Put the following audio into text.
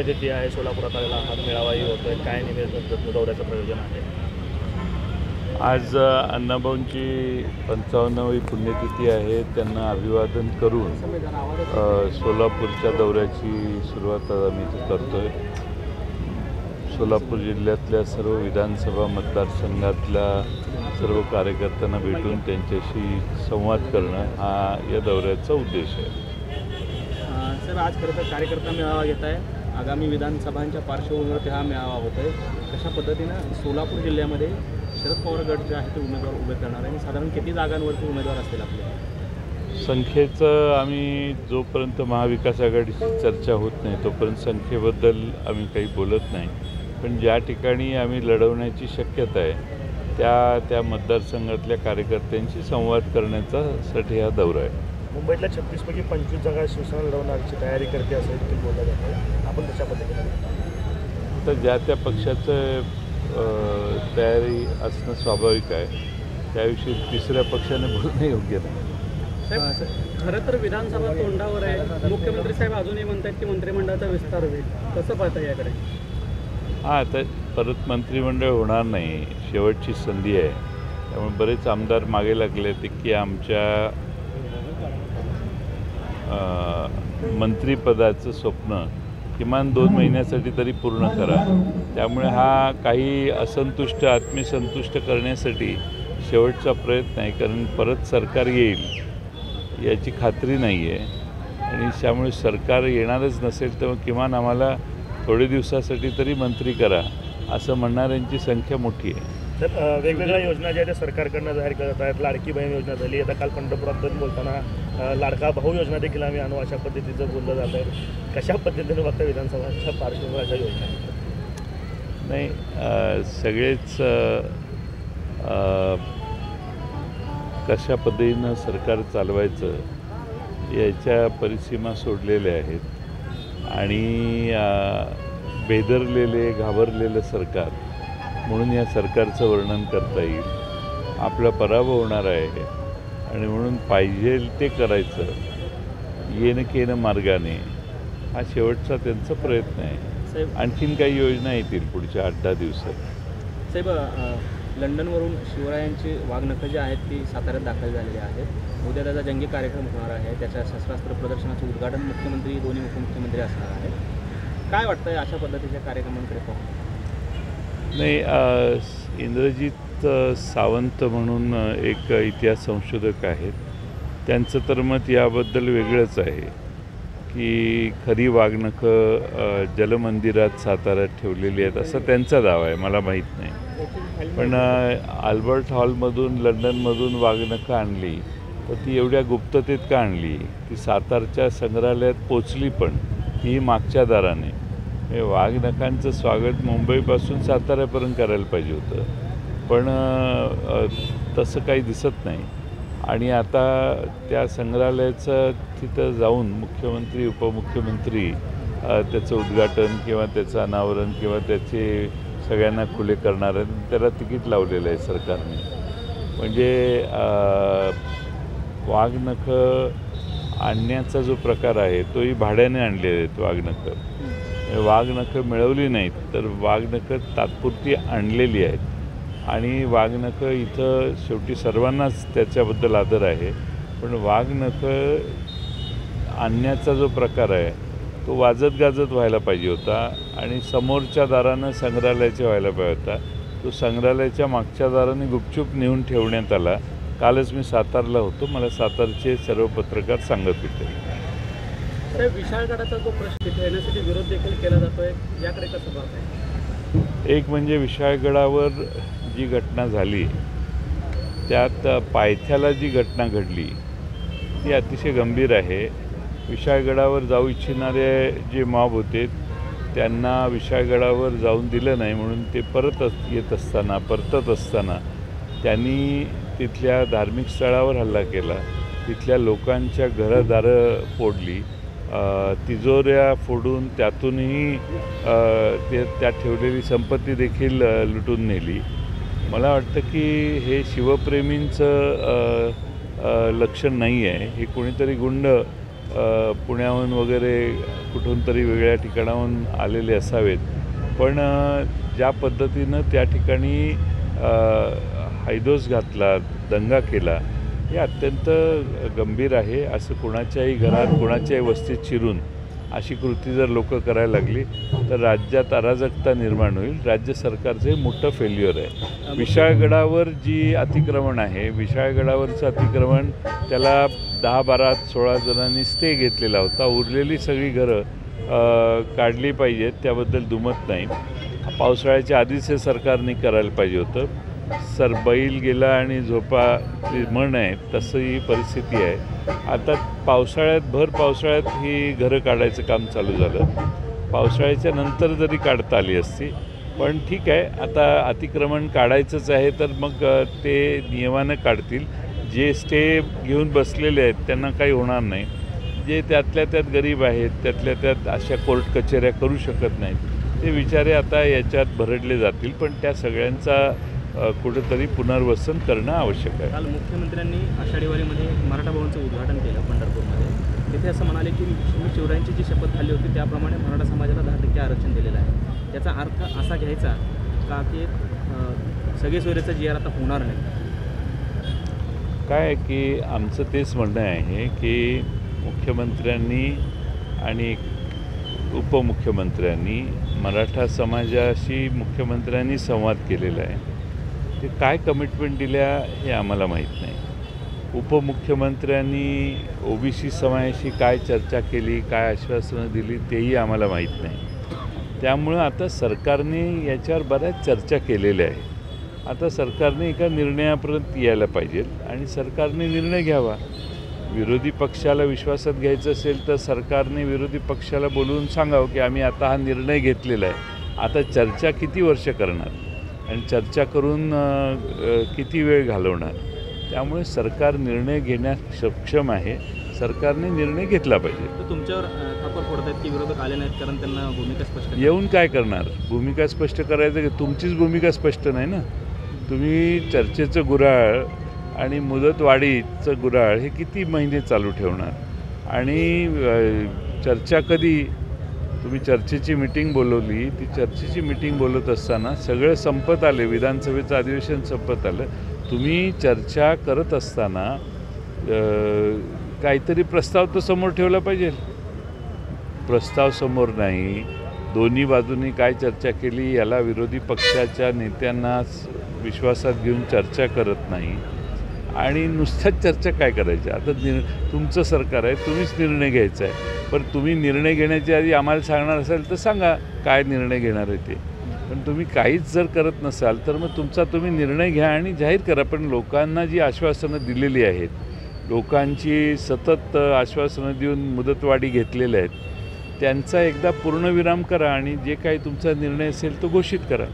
तिथी आहे सोलापुरात आलेला हात मेळावाही होतोय, काय नेमकं दौऱ्याचं प्रयोजन आहे? आज अण्णाभाऊंची 55वी पुण्यतिथी आहे. त्यांना अभिवादन करून सोलापूरच्या दौऱ्याची सुरुवात आम्ही करतोय. सोलापूर जिल्ह्यातल्या सर्व विधानसभा मतदारसंघातल्या सर्व कार्यकर्त्यांना भेटून त्यांच्याशी संवाद करणं हा या दौऱ्याचा उद्देश आहे. सर, आज खरं तर कार्यकर्ता मेळावा घेत आहे. आगामी विधानसभांच्या पार्श्वभूमीवर हा मेळावा होत आहे. कशा पद्धतीनं सोलापूर जिल्ह्यामध्ये शरद पवार गट जे आहे ते उमेदवार उभे करणार आहे आणि साधारण किती जागांवरती उमेदवार असतील आपले? संख्येचं आम्ही जोपर्यंत महाविकास आघाडीची चर्चा होत नाही तोपर्यंत संख्येबद्दल आम्ही काही बोलत नाही. पण ज्या ठिकाणी आम्ही लढवण्याची शक्यता आहे त्या मतदारसंघातल्या कार्यकर्त्यांशी संवाद करण्यासाठी हा दौरा आहे. मुंबईतल्या 36 पैकी 25 जागा शिवसेना लढवण्याची तयारी करते असं देखील बोललं जातं. आपण कशा पद्धतीने? तर ज्या त्या पक्षाचं तयारी असणं स्वाभाविक आहे. त्याविषयी तिसऱ्या पक्षाने बोलणं योग्य नाही. खरं तर विधानसभा तोंडावर आहे. मुख्यमंत्री साहेब अजूनही म्हणतात की मंत्रिमंडळाचा विस्तार होईल. कसं पाहता याकडे? हां, आता परत मंत्रिमंडळ होणार नाही. शेवटची संधी आहे. त्यामुळे बरेच आमदार मागे लागले ते की आमच्या मंत्रिपदाचं स्वप्न किमान 2 महिन्यासाठी तरी पूर्ण करा. त्यामुळे हा काही आत्मसंतुष्ट करण्यासाठी शेवटचा प्रयत्न आहे. कारण परत सरकार येईल याची खात्री नाही आहे आणि त्यामुळे सरकार येणारच नसेल तर किमान आम्हाला थोडे दिवसासाठी तरी मंत्री करा असं म्हणणाऱ्यांची संख्या मोठी आहे. तर वेगवेगळ्या योजना ज्या त्या सरकारकडनं जाहीर करत आहेत. लाडकी बहीण योजना झाली. आता काल पंढरपुरात बोलताना लाडका भाऊ योजना देखील आम्ही आणू अशा पद्धतीचं बोललं जात आहे. कशा पद्धतीने बघता विधानसभाच्या पार्श्वभूमीवर योजना? नाही, सगळेच कशा पद्धतीनं सरकार चालवायचं याच्या परिसीमा सोडलेल्या आहेत आणि बेदरलेले घाबरलेलं सरकार म्हणून या सरकारचं वर्णन करता येईल. आपला पराभव होणार आहे आणि म्हणून पाहिजे ते करायचं येणं केनं मार्गाने हा शेवटचा त्यांचा प्रयत्न आहे. साहेब, आणखीन काही योजना येतील पुढच्या 8-10 दिवसात. साहेब, लंडनवरून शिवरायांची वाघनखं जी आहेत ती साताऱ्यात दाखल झालेली आहेत. उद्या त्याचा जंगी कार्यक्रम होणार आहे. त्याच्या शस्त्रास्त्र प्रदर्शनाचं उद्घाटन दोन्ही मुख्यमंत्री असणार आहेत. काय वाटतं अशा पद्धतीच्या कार्यक्रमांकडे पाहून? नाही, इंद्रजित सावंत म्हणून एक इतिहास संशोधक आहेत. त्यांचं तर मत याबद्दल वेगळंच आहे की खरी वाघनखं जलमंदिरात साताऱ्यात ठेवलेली आहेत असा त्यांचा दावा आहे. मला माहीत नाही. पण अल्बर्ट हॉलमधून लंडनमधून वाघनखं आणली तर ती एवढ्या गुप्ततेत का आणली? ती सातारच्या संग्रहालयात पोचली पण ती मागच्या दाराने. वाघनखांचं स्वागत मुंबईपासून साताऱ्यापर्यंत करायला पाहिजे होतं. पण तसं काही दिसत नाही. आणि आता त्या संग्रहालयाचं तिथं जाऊन मुख्यमंत्री उपमुख्यमंत्री त्याचं उद्घाटन किंवा त्याचं अनावरण किंवा त्याचे सगळ्यांना खुले करणार आहेत. त्याला तिकीट लावलेलं आहे सरकारने. म्हणजे वाघनखं आणण्याचा जो प्रकार आहे तोही भाड्याने आणलेले आहेत. वाघनखं मिळवली नाहीत तर वाघनखं तात्पुरती आणलेली आहेत आणि वाघनखं इथं शेवटी सर्वांनाच त्याच्याबद्दल आदर आहे. पण वाघनखं आणण्याचा जो प्रकार आहे तो वाजत गाजत व्हायला पाहिजे होता आणि समोरच्या दारानं संग्रहालयाचे व्हायला पाहिजे होता. तो संग्रहालयाच्या मागच्या दाराने गुपचूप नेऊन ठेवण्यात आला. कालच मी सातारला होतो. मला सातारचे सर्व पत्रकार सांगत होते. विशाळगडाचा जो प्रश्न तिथे येण्यासाठी विरोध देखील केला जातोय, याकडे कसं पाहताय? एक म्हणजे विशाळगडावर जी घटना झाली त्यात पायथ्याला जी घटना घडली ती अतिशय गंभीर आहे. विशाळगडावर जाऊ इच्छिणारे जे मॉब होते त्यांना विशाळगडावर जाऊन दिलं नाही म्हणून ते परतत असताना त्यांनी तिथल्या धार्मिक स्थळावर हल्ला केला. तिथल्या लोकांच्या घरदारं फोडली, तिजोऱ्या फोडून त्यातूनही त्या ठेवलेली संपत्ती देखील लुटून नेली. मला वाटतं की हे शिवप्रेमींचं लक्षण नाही आहे. हे कोणीतरी गुंड पुण्याहून वगैरे कुठून तरी वेगळ्या ठिकाणाहून आलेले असावेत, पण ज्या पद्धतीनं त्या ठिकाणी हैदोस घातला, दंगा केला, हे अत्यंत गंभीर आहे. असं कोणाच्याही घरात, कोणाच्याही वस्तीत शिरून अशी कृती जर लोक करायला लागली तर राज्यात अराजकता निर्माण होईल. राज्य सरकारचं हे मोठं फेल्युअर आहे. विशाळगडावर जी अतिक्रमण आहे, विशाळगडावरचं अतिक्रमण त्याला 10, 12, 16 जणांनी स्टे घेतलेला होता. उरलेली सगळी घरं काढली पाहिजेत, त्याबद्दल दुमत नाही. पावसाळ्याच्या आधीच हे सरकारने करायला पाहिजे होतं. बैल गेला आणि झोपा जी म्हण आहे तसं ही परिस्थिती आहे. आता भर पावसाळ्यात ही घरं काढायचं काम चालू झालं. पावसाळ्याच्या नंतर जरी काढता आली असती, पण ठीक आहे, आता अतिक्रमण काढायचंच आहे तर मग ते नियमानं काढतील. जे स्टे घेऊन बसलेले आहेत त्यांना काही होणार नाही. जे त्यातल्या त्यात गरीब आहेत, त्यातल्या त्यात अशा कोर्ट कचेऱ्या करू शकत नाहीत, ते बिचारे आता याच्यात भरडले जातील. पण त्या सगळ्यांचा कुठेतरी पुनर्वसन करणं आवश्यक आहे. काल मुख्यमंत्र्यांनी आषाढी वारीमध्ये मराठा भवनचं उद्घाटन केलं पंढरपूरमध्ये. तिथे असं म्हणाले की मी शिवरायांची जी शपथ खाल्ली होती त्याप्रमाणे मराठा समाजाला 10% आरक्षण दिलेलं आहे. याचा अर्थ असा घ्यायचा का की सगळे सोयरेचा जी आर आता होणार नाही? काय आहे की आमचं तेच म्हणणं आहे की मुख्यमंत्र्यांनी आणि उपमुख्यमंत्र्यांनी मराठा समाजाशी मुख्यमंत्र्यांनी संवाद केलेला आहे. ते काय कमिटमेंट दिल्या हे आम्हाला माहीत नाही. उपमुख्यमंत्र्यांनी OBC समाजाशी काय चर्चा केली, काय आश्वासनं दिली तेही आम्हाला माहीत नाही. त्यामुळं आता सरकारने याच्यावर बऱ्याच चर्चा केलेल्या आहे. आता सरकारने एका निर्णयापर्यंत यायला पाहिजे आणि सरकारने निर्णय घ्यावा. विरोधी पक्षाला विश्वासात घ्यायचं असेल तर सरकारने विरोधी पक्षाला बोलवून सांगावं की आम्ही आता हा निर्णय घेतलेला आहे. आता चर्चा किती वर्ष करणार आणि चर्चा करून किती वेळ घालवणार? त्यामुळे सरकार निर्णय घेण्यास सक्षम आहे. सरकारने निर्णय घेतला पाहिजे. तर तुमच्यावर ठाकूर फोडत आहेत की विरोधक आले नाहीत कारण त्यांना भूमिका स्पष्ट येऊन काय करणार? भूमिका स्पष्ट करायचं की तुमचीच भूमिका स्पष्ट नाही ना. तुम्ही चर्चेचं गुऱ्हाळ आणि मुदतवाढीचं गुऱ्हाळ हे किती महिने चालू ठेवणार? आणि चर्चा कधी? तुम्ही चर्चेची मिटिंग बोलवली, ती चर्चेची मिटिंग बोलत असताना सगळं संपत आले, विधानसभेचं अधिवेशन संपत आलं. तुम्ही चर्चा करत असताना काहीतरी प्रस्ताव तर समोर ठेवला पाहिजे. प्रस्ताव समोर नाही. दोन्ही बाजूंनी काय चर्चा केली याला विरोधी पक्षाच्या नेत्यांना विश्वासात घेऊन चर्चा करत नाही आणि नुसत्याच चर्चा काय करायच्या? आता तुमचं सरकार आहे, तुम्हीच निर्णय घ्यायचा आहे. पण तुम्ही निर्णय घेण्याच्या आधी आम्हाला सांगणार असाल तर सांगा काय निर्णय घेणार आहे ते. पण तुम्ही काहीच जर करत नसाल तर मग तुम्ही निर्णय घ्या आणि जाहीर करा. पण लोकांना जी आश्वासनं दिलेली आहेत, लोकांची सतत आश्वासनं देऊन मुदतवाढी घेतलेल्या आहेत, त्यांचा एकदा पूर्णविराम करा आणि जे काही तुमचा निर्णय असेल तो घोषित करा.